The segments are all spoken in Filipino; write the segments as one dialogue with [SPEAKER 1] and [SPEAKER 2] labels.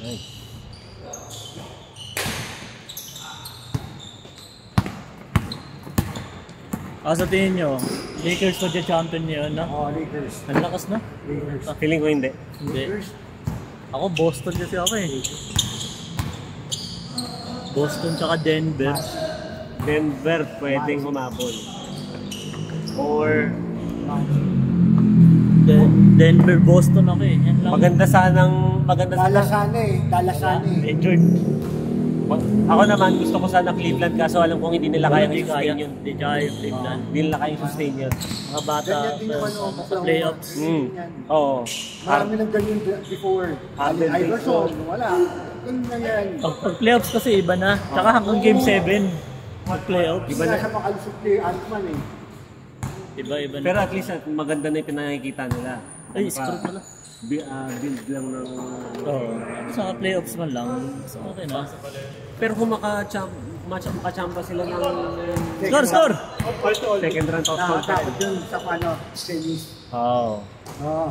[SPEAKER 1] Nice.
[SPEAKER 2] Sa tingin nyo, Lakers pa dyan champion niyo, no?
[SPEAKER 3] Oo, Lakers.
[SPEAKER 2] Ang lakas na?
[SPEAKER 3] Lakers.
[SPEAKER 1] Feeling ko hindi.
[SPEAKER 2] Hindi. Ako, Boston kasi ako eh. Boston tsaka Denver.
[SPEAKER 1] Denver pwedeng humabol. Or
[SPEAKER 2] Denver, Boston ako eh. Yan lang.
[SPEAKER 1] maganda sanang
[SPEAKER 3] Dallas sana eh. Dallas sana eh.
[SPEAKER 2] Injured.
[SPEAKER 1] Ako naman gusto ko sana Cleveland kaso alam kong hindi nila kayang
[SPEAKER 2] Hindi
[SPEAKER 1] i-sustain
[SPEAKER 2] kaya.
[SPEAKER 1] yun.
[SPEAKER 2] Hindi kaya yung Cleveland.
[SPEAKER 1] Hindi nila kayang sustain yun.
[SPEAKER 2] Mga bata
[SPEAKER 3] Ganyan din naman ako
[SPEAKER 2] sa playoffs.
[SPEAKER 1] Oo.
[SPEAKER 3] Marami ng ganyan before.
[SPEAKER 1] Harden,
[SPEAKER 3] Iverson, wala. Ganyan na yan.
[SPEAKER 2] Pag playoffs kasi iba na. Tsaka hanggang game 7. Pag playoffs.
[SPEAKER 3] Iba na siya makalusot kay Ant-Man eh.
[SPEAKER 2] Iba na.
[SPEAKER 1] Pero at least maganda na yung pinakikita nila.
[SPEAKER 2] Ay, score pala.
[SPEAKER 1] Build lang ng...
[SPEAKER 2] Oo. Sa playoffs man lang. So okay na.
[SPEAKER 1] Pero kung makachamba sila ng...
[SPEAKER 2] Score!
[SPEAKER 1] Second round of
[SPEAKER 3] Nakakapot yun sa semis.
[SPEAKER 2] Oo.
[SPEAKER 3] Oo.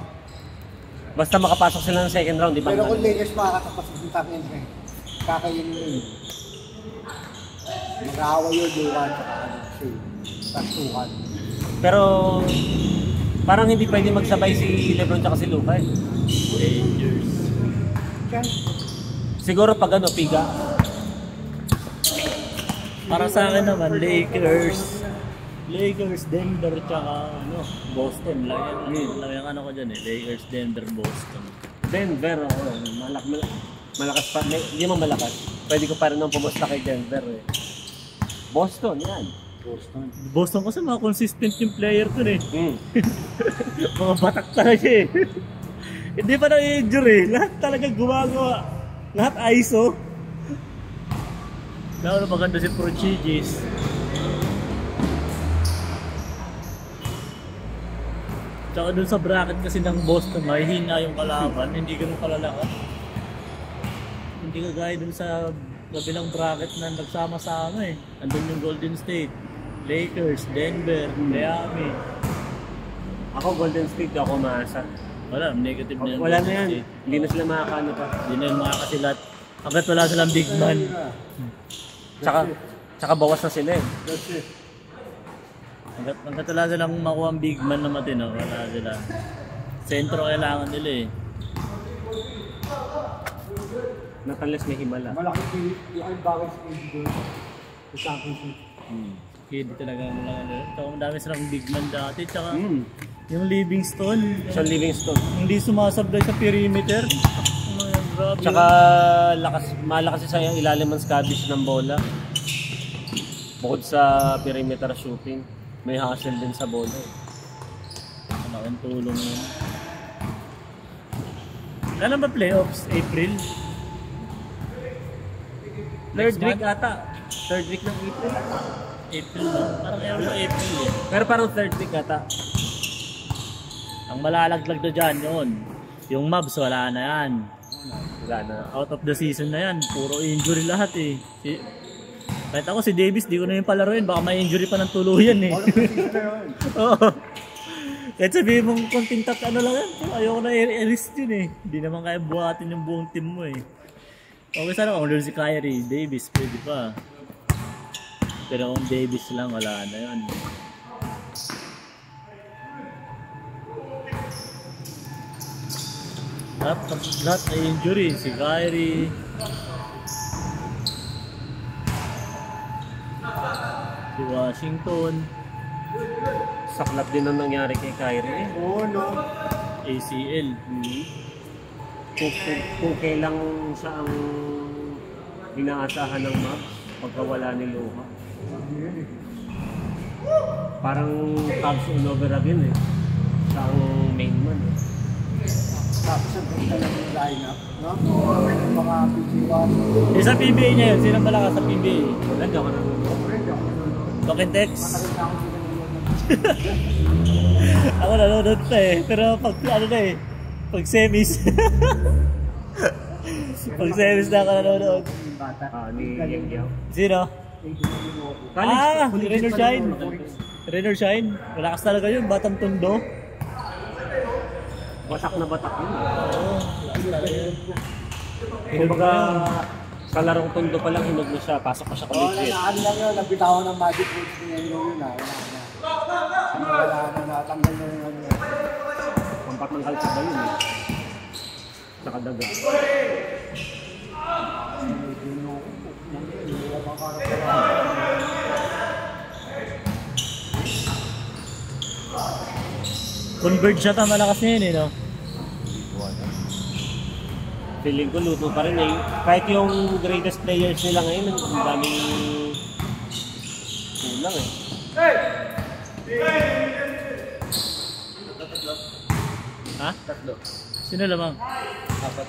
[SPEAKER 1] Basta makapasok sila ng second round, di ba?
[SPEAKER 3] Pero kung Lakers makakatapos ng top end eh. Kakainin yun. Mag-aaway yun, Luka, tasukan.
[SPEAKER 1] Pero parang hindi pwede magsabay si LeBron at si Luka eh.
[SPEAKER 2] Rangers.
[SPEAKER 1] Siguro pag piga.
[SPEAKER 2] Para sa akin naman, Lakers, Denver, tsaka Boston. Lang yung ano ko dyan eh. Lakers, Denver, Boston.
[SPEAKER 1] Denver, malakas pa. Hindi man malakas. Pwede ko pa rin nang pumusta kay Denver eh. Boston, yan.
[SPEAKER 2] Boston kasi mga consistent yung player dun eh.
[SPEAKER 1] Mm.
[SPEAKER 2] Mga batak talaga eh. Hindi pa na-injure eh. Lahat talaga gumagawa. Lahat ISO. Lalo maganda si Prodigies. Tsaka dun sa bracket kasi ng Boston, mahihina yung kalaban. Hindi ganun kalalakas. Hindi kagaya dun sa kabilang bracket na nagsama-sama eh. Andun yung Golden State, Lakers, Denver, Miami.
[SPEAKER 1] Ako Golden State ako maasa.
[SPEAKER 2] Wala, negative na yung
[SPEAKER 1] Wala na
[SPEAKER 2] Golden
[SPEAKER 1] yan.
[SPEAKER 2] State.
[SPEAKER 1] Hindi na sila makakaano pa.
[SPEAKER 2] Hindi na yung makakasilat. Hanggat wala silang big man.
[SPEAKER 1] Tsaka bawas na sila eh.
[SPEAKER 3] That's it.
[SPEAKER 2] Hanggat wala silang makuha ang big man na matino, wala sila. Sentro kailangan nila eh.
[SPEAKER 1] Not unless may himala.
[SPEAKER 3] Malaki yung bagay sa KD sa championship.
[SPEAKER 2] Kid talaga wala nila. Tsaka madami silang big man dati. Tsaka yung Livingston.
[SPEAKER 1] Sean Livingston.
[SPEAKER 2] Hindi sumasablay sa perimeter. Grabe.
[SPEAKER 1] Tsaka malakas sa ilalim ng scabish ng bola. Bukod sa perimeter shooting, may hustle din sa bola.
[SPEAKER 2] Malaking tulong yun. Kailan ba playoffs? April?
[SPEAKER 1] Third week ata. Third week ng April.
[SPEAKER 2] April ba? Parang meron sa April eh.
[SPEAKER 1] Pero parang third week ata.
[SPEAKER 2] Ang malalaglag na dyan yun. Yung Mavs wala na yan.
[SPEAKER 1] Wala na.
[SPEAKER 2] Out of the season na yan. Puro injury lahat eh. Kahit ako si Davis, di ko na yung palaruin. Baka may injury pa ng tuluyan eh. Oo. Kahit sabihin mong konting ano lang yan. Ayoko na i-risk yun eh. Hindi naman kaya buhatin yung buong team mo eh. Okay sana kung si Kyrie, Davis, pwede pa. Pero kung Davis lang, wala na yun. Lahat ay injury. Si Kyrie, si Washington,
[SPEAKER 1] Saklap din ang nangyari kay Kyrie eh.
[SPEAKER 3] Oo, no.
[SPEAKER 2] ACL.
[SPEAKER 1] Kung kailang siya ang inaasahan ng Mavs pagkawala ni Luka. Parang Cavs all over again eh. Siya ang main man eh.
[SPEAKER 3] Tapos ang ganda lang yung lineup, no? Mga PG1.
[SPEAKER 2] Sa PBA niya yun, sino malakas sa PBA?
[SPEAKER 1] Wala ka na.
[SPEAKER 2] Tokentex? Ako nanonood pa eh, pero pag ano na eh, pag semis. Pag semis na ako nanonood.
[SPEAKER 1] Ni Yang Yao.
[SPEAKER 2] Sino? Rain or Shine. Rain or Shine. Malakas talaga yun, Batang Tondo.
[SPEAKER 1] Batak na batak yun.
[SPEAKER 2] Oo, malakas talaga yun.
[SPEAKER 1] Kumbaga, sa larong tondo pa lang, hinog na siya. Pasok na siya collegiate.
[SPEAKER 3] Ano lang yun, nabitawan ng magic words ni Hilo yun ah. Wala na, natanggal na yung ano.
[SPEAKER 1] Pampat ng kalsa ba yun eh? Nakadaga.
[SPEAKER 2] Converge siya, malakas na yun eh, no?
[SPEAKER 1] Feeling ko luto pa rin eh. Kahit yung greatest players nila ngayon, ang daming kulang eh.
[SPEAKER 2] Ha?
[SPEAKER 1] Tatlo.
[SPEAKER 2] Sino lamang?
[SPEAKER 1] Apat.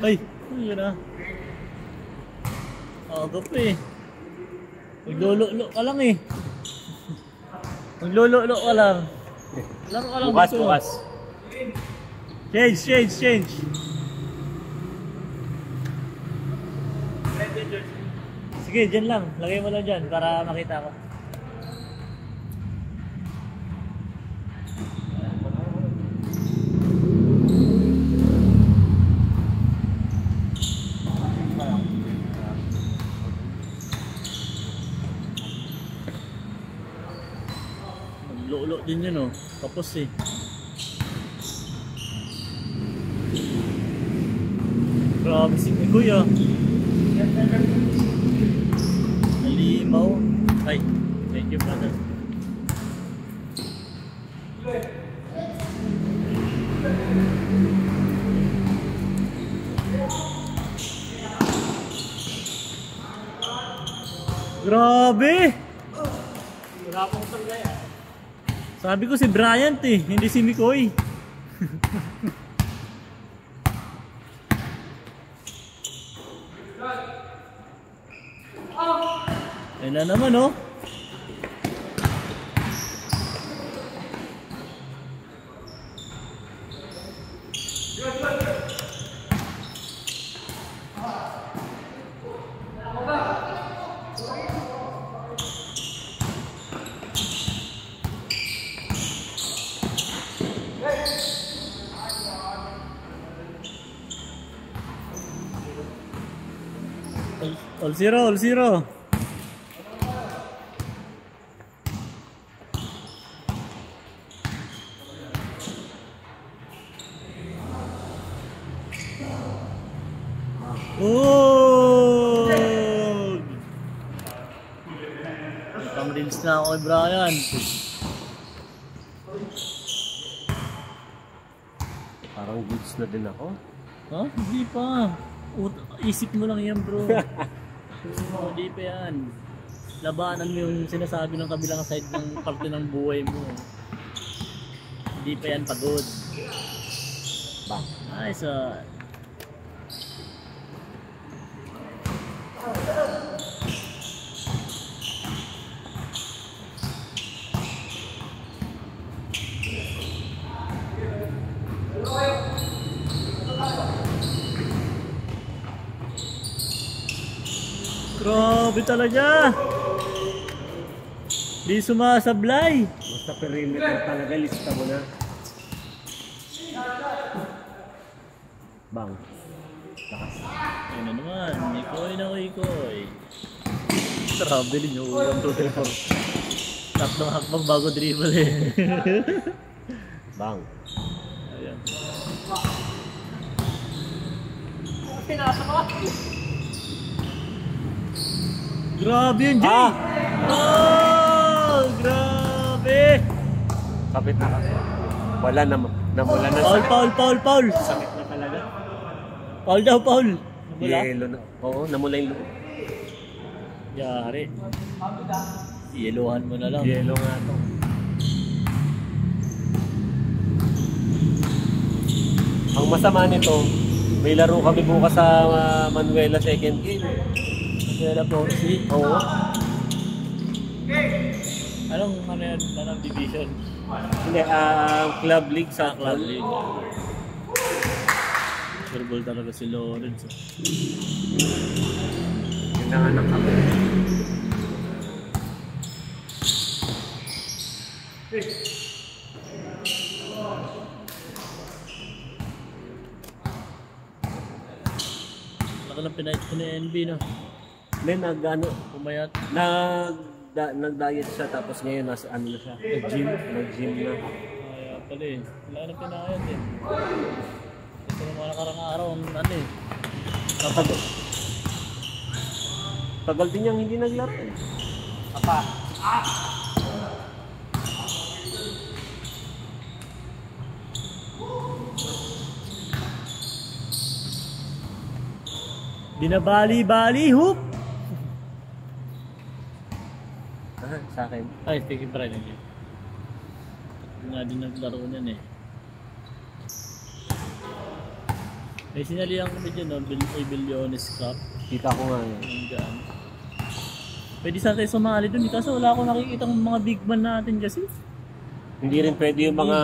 [SPEAKER 2] Ay, yun na. Aga pa eh. Maglolo-lo ka lang eh. Maglolo-lo ka lang. Laro ka lang
[SPEAKER 1] Bukas,
[SPEAKER 2] dito.
[SPEAKER 1] bukas.
[SPEAKER 2] Change. Sige, dyan lang. Lagay mo lang dyan para makita ko. Maglo-lo din yun oh. Tapos eh. Grabe si Kuya. Nalimaw. Ay, thank you brother. Grabe!
[SPEAKER 1] Wala akong sanggay ah.
[SPEAKER 2] Sabi ko si Bryant eh, hindi si Mikoy. Ayun na naman oh. All zero. Oh! Pang-reels na ako kay Brian.
[SPEAKER 1] Parang goods na din ako.
[SPEAKER 2] Ha? Hindi pa. Isip mo lang yan bro. Hindi pa yan. Labanan mo yung sinasabi ng kabilang side ng parte ng buhay mo. Hindi pa yan pagod.
[SPEAKER 1] Ba?
[SPEAKER 2] Nice Grabe talaga. Di sumasablay.
[SPEAKER 1] Basta perimeter talaga, lista mo na. Bang. Takas.
[SPEAKER 2] Ayun na naman. Ikoy na ikoy. Travel nyo. 1, 2, 3, 4. Tatlong hakbang bago dribble eh.
[SPEAKER 1] Bang.
[SPEAKER 2] Ayan. Grabe yun, Jay!
[SPEAKER 1] Ah!
[SPEAKER 2] Oh! Grabe!
[SPEAKER 1] Kapit na kasi. Wala na. Namula na.
[SPEAKER 2] Paul!
[SPEAKER 1] Sakit na talaga.
[SPEAKER 2] Paul daw, Paul! Namula?
[SPEAKER 1] Yelo na. Oo, namula yung loob.
[SPEAKER 2] Yari. Yeluhan mo na lang.
[SPEAKER 1] Yelo nga to. Ang masama nito, may laro kami bukas sa Manuela second game.
[SPEAKER 2] Kaya po, si...
[SPEAKER 1] Oo.
[SPEAKER 2] Anong division?
[SPEAKER 1] Hindi, Club League sa
[SPEAKER 2] Club League. Super Bowl talaga si Lawrence.
[SPEAKER 1] Yun na nga ng kami.
[SPEAKER 2] Laka lang pinahit ko ni NB, no?
[SPEAKER 1] Then
[SPEAKER 2] Pumayat.
[SPEAKER 1] nag-diet siya tapos ngayon nasa ano na siya. Nag-gym na.
[SPEAKER 2] Kaya pala eh. Wala nang pinahit eh. Ito ng mga nakarang araw, ano eh.
[SPEAKER 1] Tagal din niyang hindi naglaro eh.
[SPEAKER 3] Apa.
[SPEAKER 2] Binabali-bali, hoop!
[SPEAKER 1] Sa akin.
[SPEAKER 2] Ay, sige pa rin. Hindi nga din naglaro niyan eh. May sinalihan kami dyan, no? Bilyones Cup.
[SPEAKER 1] Kita ko nga yun.
[SPEAKER 2] Hanggang. Pwede sa tayo sumali dun, kaso wala akong nakikita ng mga big man natin kasi.
[SPEAKER 1] Hindi rin pwede yung mga...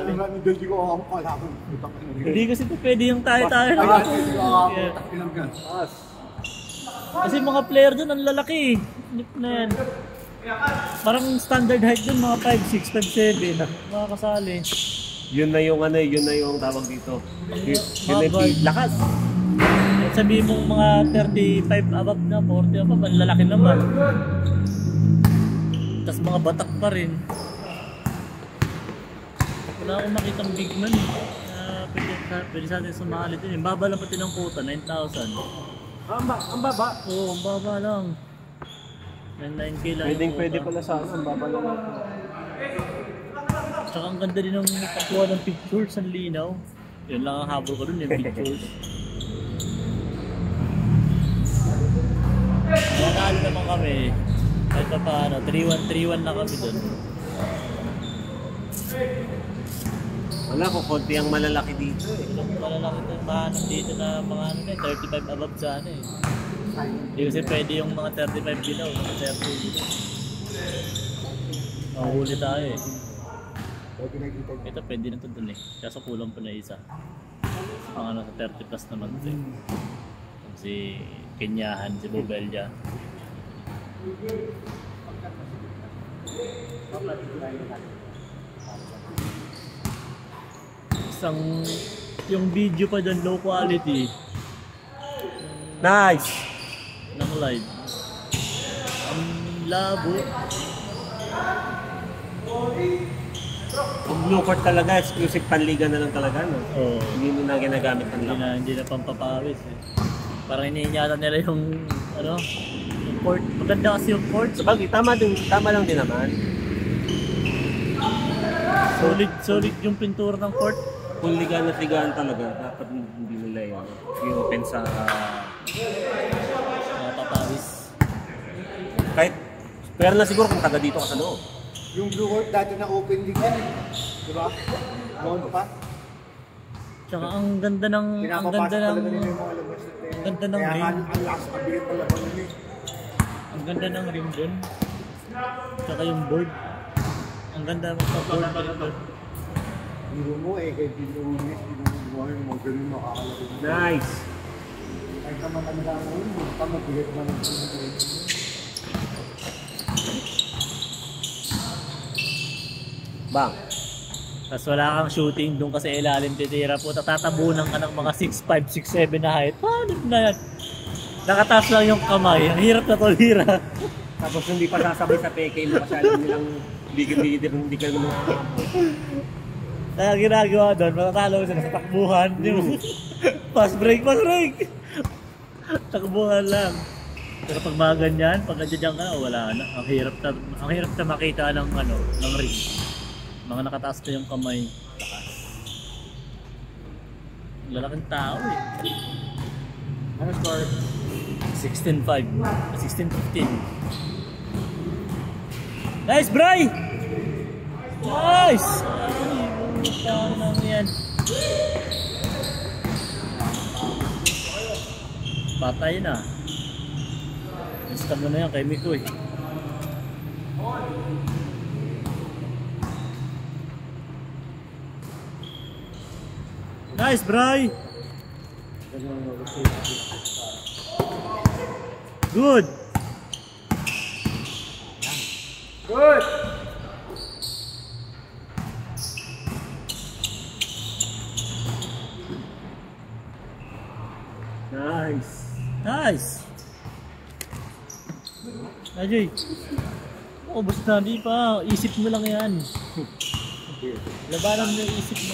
[SPEAKER 3] Hindi ko ako pala.
[SPEAKER 2] Hindi kasi po pwede yung tayo-tayo na. Yeah. Kasi mga player dun, ang lalaki eh. Na yan. Parang standard height dun, mga 5'6", 5'7", mga kasali.
[SPEAKER 1] Yun na yung ano, yun na yung tawag dito. Yun na
[SPEAKER 2] Mga
[SPEAKER 1] yung lakas.
[SPEAKER 2] At sabihin mong mga 35 above na, 40 above, ang lalaki naman. Tapos mga batak pa rin. Wala akong makitang big man eh. Pwede sa atin sumali din. Yung baba lang pati ng quota, 9,000.
[SPEAKER 1] Ang baba?
[SPEAKER 2] Oo, ang baba lang. 9K lang yung
[SPEAKER 1] Pwede
[SPEAKER 2] quota.
[SPEAKER 1] pala sa ano, ang baba lang.
[SPEAKER 2] Tsaka ang ganda din ng pagkuha ng pictures, ang linaw. Yun lang ang habol ko dun, yung pictures. Nakakali naman kami. Kahit pa paano, 3-1 na kami dun.
[SPEAKER 1] Wala ko, konti ang malalaki dito eh.
[SPEAKER 2] Ilang malalaki na mahanap dito na mga ano na 35 above sana eh. Hindi kasi pwede yung mga 35 below, mga 30 below. Mahuli tayo eh. Ito pwede na ito dun eh. Kaso kulang pa na isa. Ang ano sa 30 plus naman ito eh. Si Kenyahan, si Bobelja. Isang yung video pa dyan low quality
[SPEAKER 1] Nice!
[SPEAKER 2] ng live. Ang labo.
[SPEAKER 1] Kung blue court talaga, exclusive panliga na lang talaga, no?
[SPEAKER 2] Oh,
[SPEAKER 1] Hindi mo na ginagamit ng lang.
[SPEAKER 2] hindi na pampapawis eh. Parang iniinyatan nila yung ano, yung court. Maganda kasi yung court.
[SPEAKER 1] Sabagay, tama lang din naman.
[SPEAKER 2] Solid yung pintura ng court.
[SPEAKER 1] Kung ligaan at ligaan talaga, dapat hindi nila yan. I-open sa...
[SPEAKER 2] Mga papawis.
[SPEAKER 1] Kahit, pero na siguro kung taga dito ka sa loob.
[SPEAKER 3] Yung Blue Court dati na open league yan eh. Diba? Noon pa.
[SPEAKER 2] Tsaka ang ganda ng
[SPEAKER 3] Pinapapasok talaga nila yung mga labas na tayo.
[SPEAKER 2] ganda ng
[SPEAKER 3] Kaya
[SPEAKER 2] ring.
[SPEAKER 3] ang lakas pabilit pala pa nila eh.
[SPEAKER 2] Ang ganda ng rim dun. Tsaka yung board. Ang ganda ng board dun.
[SPEAKER 3] Biro mo eh, kay Binunis, yung mga ganun makakalaro.
[SPEAKER 1] Nice!
[SPEAKER 3] Kahit naman kami lang mo yun, mabigat naman ang pinag-rin.
[SPEAKER 1] Bang!
[SPEAKER 2] Tapos wala kang shooting doon kasi ilalim titira po. Tatatabunan ka ng mga 6'5", 6'7 na height. Paano na yan? Nakataas lang yung kamay. Ang hirap na tolira.
[SPEAKER 1] Tapos hindi pa sasabay sa peke mo kasi alam nilang hindi ka naman
[SPEAKER 2] Kaya ginagawa doon, matatalo ko sila sa takbuhan. Pass break! Takbuhan lang. Pero pag mga ganyan, pag nandiyan ka na, wala na. Ang hirap na makita ng ring. Mga nakataas na yung kamay. Takas. Lalaking tao eh.
[SPEAKER 3] Ano score?
[SPEAKER 2] 16-5. 16-15. Nice, Bray! Nice! Ay, tao lang yan. Patay na. Basta mo na yan kay Miko eh. Nice, Bray! Good!
[SPEAKER 3] Good!
[SPEAKER 2] Nice! Ajay! Ubus na, di pa. Isip mo lang yan. Labanan mo yung isip mo.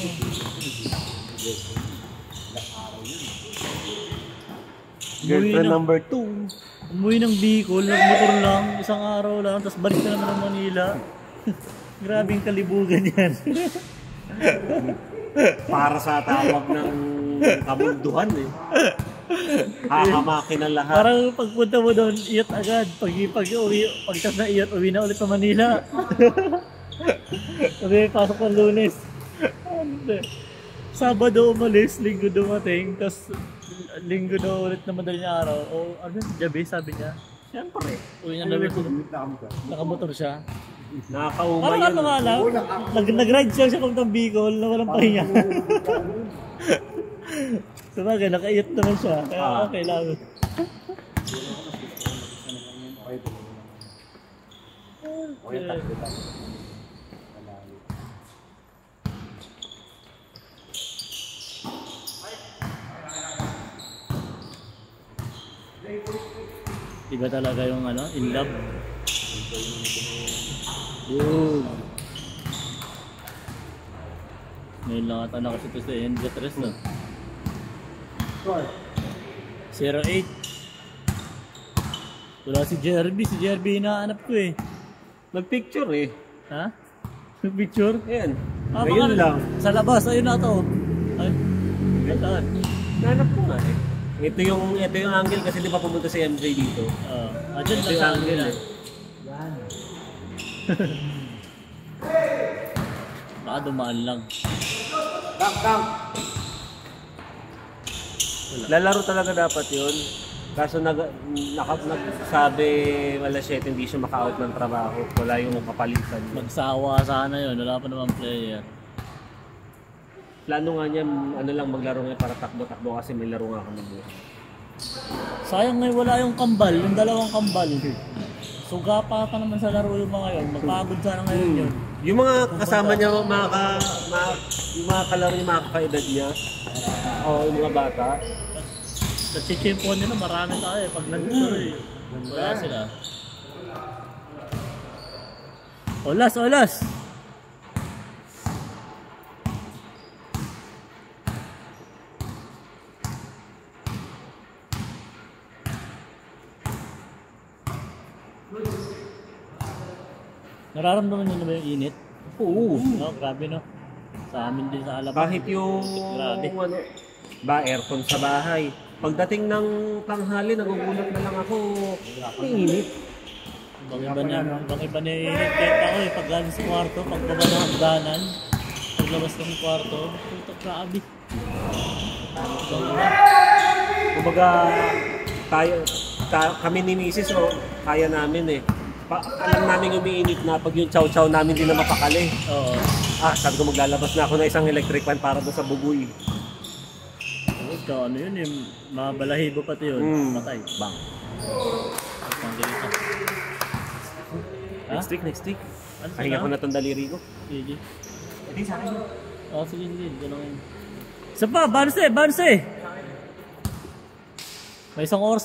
[SPEAKER 1] Girlfriend number 2.
[SPEAKER 2] Umuwi ng Bicol, nagmotor lang, isang araw lang, tapos balik na naman ng Manila. Grabing kalibugan yan.
[SPEAKER 1] Para sa tawag ng kabunduhan eh. Hahamakin ang lahat.
[SPEAKER 2] Parang pagpunta mo doon, iyot agad. Pagtas na iyot, uwi na ulit sa Manila. Sabi, pasok ng Lunes. Sabado umalis, linggo dumating, tapos linggo daw ulit na madaling araw. O ano, gabi sabi niya. Siyempre. Uwi na namin. Nakamotor siya.
[SPEAKER 1] Nakakauma
[SPEAKER 2] Parang
[SPEAKER 1] yan.
[SPEAKER 2] ano nga lang, nag-ride siya papuntang Bicol na walang pahinga. Sabagay, nakaiyot naman siya. Kaya okay lang. Iba talaga yung ano, in love. Yun. Ngayon lang ata nakasito sa Enzo Tres, no? 08. Wala si Jerby. Si Jerby hinahanap ko eh.
[SPEAKER 1] Nagpicture eh.
[SPEAKER 2] Ha? Picture?
[SPEAKER 1] Ayan.
[SPEAKER 2] Ah,
[SPEAKER 1] Ngayon
[SPEAKER 2] baka
[SPEAKER 1] lang.
[SPEAKER 2] sa labas, ayun na to. Ay,
[SPEAKER 1] Saan? Nanap ko nga eh. Ito yung angle kasi di ba pumunta si MJ dito.
[SPEAKER 2] dyan
[SPEAKER 1] Ito
[SPEAKER 2] lang
[SPEAKER 1] yung
[SPEAKER 2] sa
[SPEAKER 1] angle
[SPEAKER 2] kanila.
[SPEAKER 1] eh.
[SPEAKER 2] Baka dumaan lang.
[SPEAKER 1] Lalaro talaga dapat yun. Kaso nagsabi wala siya hindi siya maka-out ng trabaho. Wala yung kapalitan.
[SPEAKER 2] Magsawa sana yun. Wala pa naman player.
[SPEAKER 1] Plano nga niya, ano lang maglaro ngayon para takbo-takbo kasi may laro nga kami buhay.
[SPEAKER 2] Sayang ngayon wala yung kambal. Yung dalawang kambal. Suga pa naman sa laro yung mga yun. Magpagod sana ngayon yun.
[SPEAKER 1] Yung mga kasama niya, yung mga kalaro niya, mga kakaedad niya, o yung mga bata,
[SPEAKER 2] Sa chichimpon nila marami tayo pag nandito eh. Wala sila. Olas! Nararamdaman nyo na ba yung init?
[SPEAKER 1] oo.
[SPEAKER 2] No, grabe no. Sa amin din sa Alabang.
[SPEAKER 1] Kahit yung
[SPEAKER 2] Grabe.
[SPEAKER 1] aircon sa bahay. Pagdating ng tanghali, nagugulat na lang ako. Ang init.
[SPEAKER 2] Ibang iba na yung init. Kahit ako eh, pag galing sa kwarto, pagbaba ng hagdanan, paglabas ng kwarto, puto grabe.
[SPEAKER 1] Kumbaga, kami ni Mrs. Kaya namin eh. Alam namin umiinit na pag yung chow-chow namin din na mapakali.
[SPEAKER 2] Oo.
[SPEAKER 1] Sabi ko maglalabas na ako na isang electric fan para doon sa bugoy.
[SPEAKER 2] Ito, ano yun yung mabalahibo pati yun. Patay. Bang.
[SPEAKER 1] Next week.
[SPEAKER 2] Ano
[SPEAKER 1] Pahinga ko na itong daliri ko.
[SPEAKER 2] Sige.
[SPEAKER 1] Hindi sa akin.
[SPEAKER 2] Sige. Ganun yun. Isa pa, Banse! May isang oras